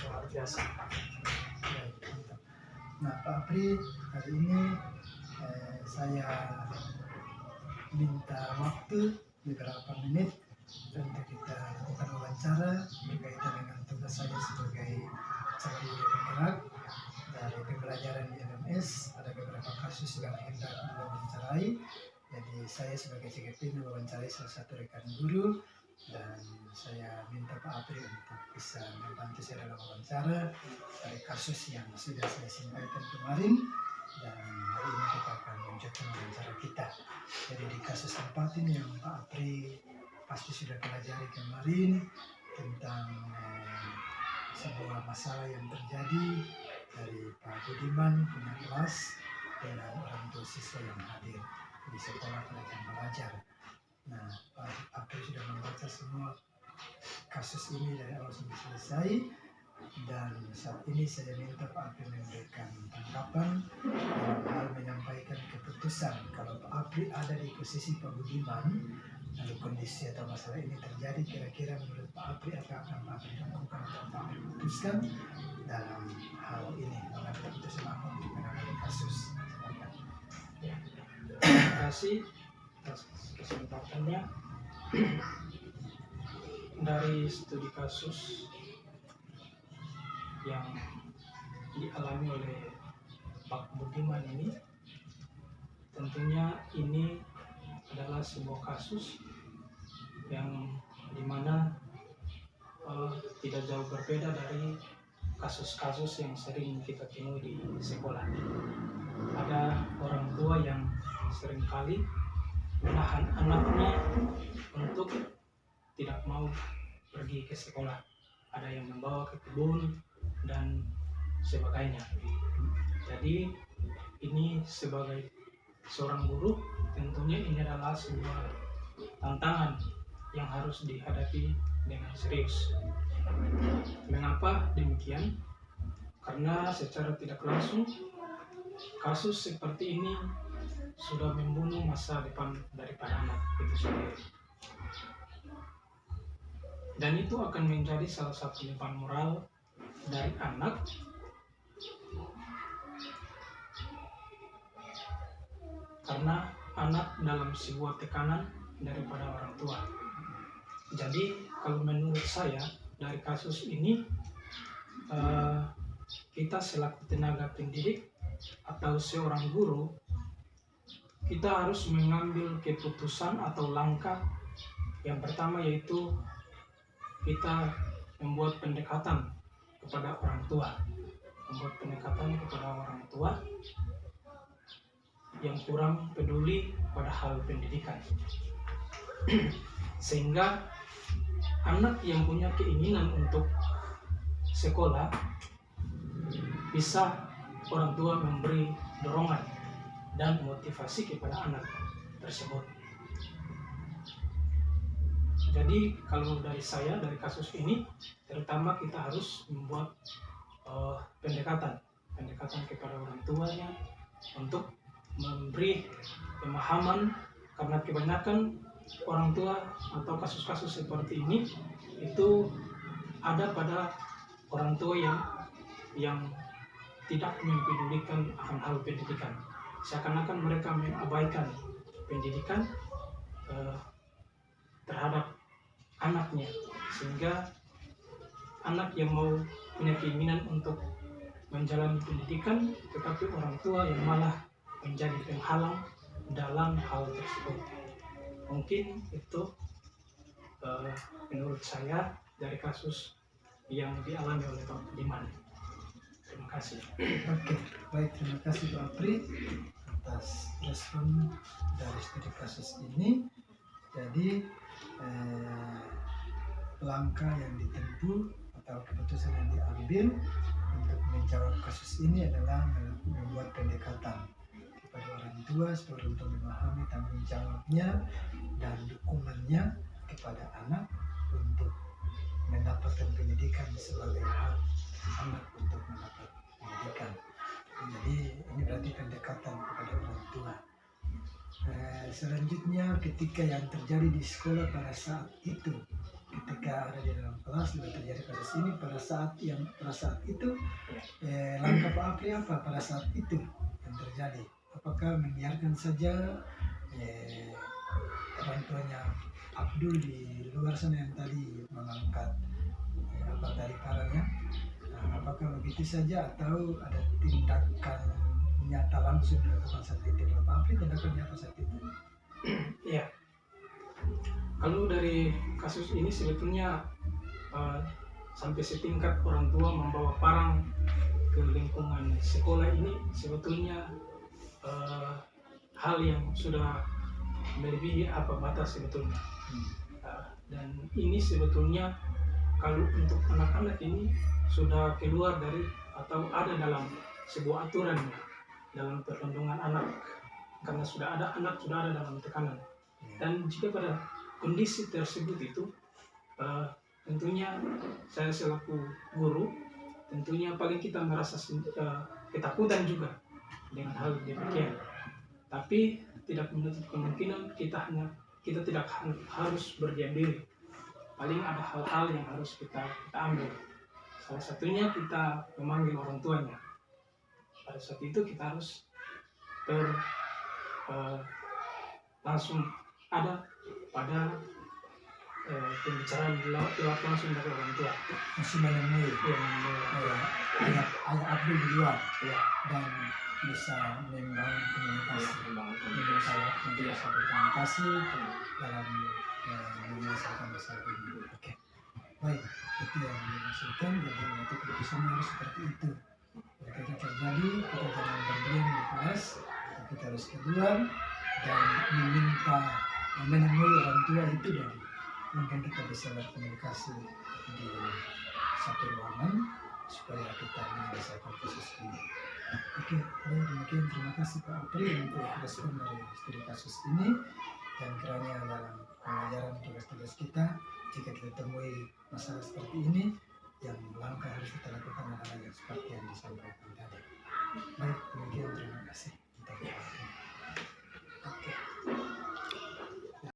luar biasa. Baik, mantap. Nah, Pak Apri, hari ini saya minta waktu beberapa menit untuk kita lakukan wawancara berkaitan dengan tugas saya sebagai calon guru penggerak dari pembelajaran di LMS. Ada beberapa kasus yang hendak diwawancarai. Jadi saya sebagai CGP mewawancarai salah satu rekan guru, dan saya minta Pak Apri untuk bisa membantu saya dalam wawancara dari kasus yang sudah saya sampaikan kemarin, dan hari ini kita akan lanjutkan wawancara kita. Jadi di kasus 4 ini yang Pak Apri pasti sudah pelajari kemarin tentang sebuah masalah yang terjadi dari Pak Budiman punya kelas dengan orang tua siswa yang hadir di sekolah pada jam belajar. Nah, Pak Apri sudah membaca semua kasus ini dari awal sampai selesai, dan saat ini saya minta Pak Apri memberikan tanggapan dalam hal menyampaikan keputusan. Kalau Pak Apri ada di posisi Pak Budiman, lalu kondisi atau masalah ini terjadi, kira-kira menurut Pak Apri apa akan Pak Apri lakukan atau Pak Apri putuskan dalam hal ini, mengambil keputusan apa untuk menangani kasus. Terima kasih atas kesempatannya. Dari studi kasus yang dialami oleh Pak Budiman ini, tentunya ini adalah sebuah kasus yang dimana tidak jauh berbeda dari kasus-kasus yang sering kita temui di sekolah. Ada orang tua yang seringkali menahan anaknya untuk tidak mau pergi ke sekolah. Ada yang membawa ke kebun dan sebagainya. Jadi ini sebagai seorang guru, tentunya ini adalah sebuah tantangan yang harus dihadapi dengan serius. Mengapa demikian? Karena secara tidak langsung kasus seperti ini sudah membunuh masa depan daripada anak itu sendiri. Dan itu akan menjadi salah satu beban moral dari anak karena anak dalam sebuah tekanan daripada orang tua. Jadi kalau menurut saya dari kasus ini, kita selaku tenaga pendidik atau seorang guru, kita harus mengambil keputusan atau langkah yang pertama, yaitu kita membuat pendekatan kepada orang tua, yang kurang peduli pada hal pendidikan. Sehingga anak yang punya keinginan untuk sekolah, bisa orang tua memberi dorongan dan motivasi kepada anak tersebut. Jadi kalau dari saya, dari kasus ini, terutama kita harus membuat pendekatan kepada orang tuanya untuk memberi pemahaman, karena kebanyakan orang tua atau kasus-kasus seperti ini itu ada pada orang tua yang tidak mempedulikan akan hal pendidikan. Seakan-akan mereka mengabaikan pendidikan terhadap anaknya, sehingga anak yang mau punya keinginan untuk menjalani pendidikan, tetapi orang tua yang malah menjadi penghalang dalam hal tersebut. Mungkin itu menurut saya dari kasus yang dialami oleh Pak Budiman. Terima kasih. Oke, baik, terima kasih Pak Apri atas respon dari studi kasus ini. Jadi langkah yang ditempuh atau keputusan yang diambil untuk menjawab kasus ini adalah membuat pendekatan kepada orang tua supaya untuk memahami tanggung jawabnya dan dukungannya kepada anak untuk mendapatkan pendidikan sebagai hak anak untuk mendapat pendidikan. Jadi ini berarti pendekatan kepada orang tua. Selanjutnya, ketika yang terjadi di sekolah pada saat itu, ketika ketika ada di dalam kelas juga terjadi kasus ini pada saat itu langkah Pak Apri apa pada saat itu yang terjadi? Apakah membiarkan saja orang tuanya Abdul di luar sana yang tadi mengangkat apa tadi parahnya? Apakah begitu saja atau ada tindakan nyata langsung dilakukan saat itu? Kalau Pak Apri tindakannya apa saat itu? Ya, kalau dari kasus ini sebetulnya sampai setingkat orang tua membawa parang ke lingkungan sekolah ini sebetulnya hal yang sudah melebihi apa batas sebetulnya. Dan ini sebetulnya kalau untuk anak-anak ini sudah keluar dari atau ada dalam sebuah aturan dalam perlindungan anak, karena sudah ada anak sudah ada dalam tekanan. Dan jika pada kondisi tersebut itu tentunya saya selaku guru tentunya paling kita merasa ketakutan juga dengan hal demikian. Tapi tidak menutup kemungkinan kita tidak harus berdiam diri. Paling ada hal-hal yang harus kita ambil. Salah satunya kita memanggil orang tuanya. Pada saat itu kita harus langsung ada pada pembicaraan lewat langsung dari orang tua. Masih menemui ayah Abdul di luar dan bisa membangun komunikasi, bisa berkomunikasi dalam menyelesaikan masalah ini. Oke, baik, itu yang dimaksudkan. Jadi nanti keputusannya harus seperti itu. Jika itu terjadi, kita jangan berdiam di kelas, tapi kita harus keluar dan menemui orang tua itu, dan mungkin kita bisa berkomunikasi di satu ruangan supaya kita menyelesaikan kasus ini. Oke, baik, demikian terima kasih Pak Apri untuk respon dari studi kasus ini, dan kiranya dalam pengajaran tugas-tugas kita jika kita temui masalah seperti ini, yang langkah harus kita lakukan adalah yang seperti yang disampaikan tadi.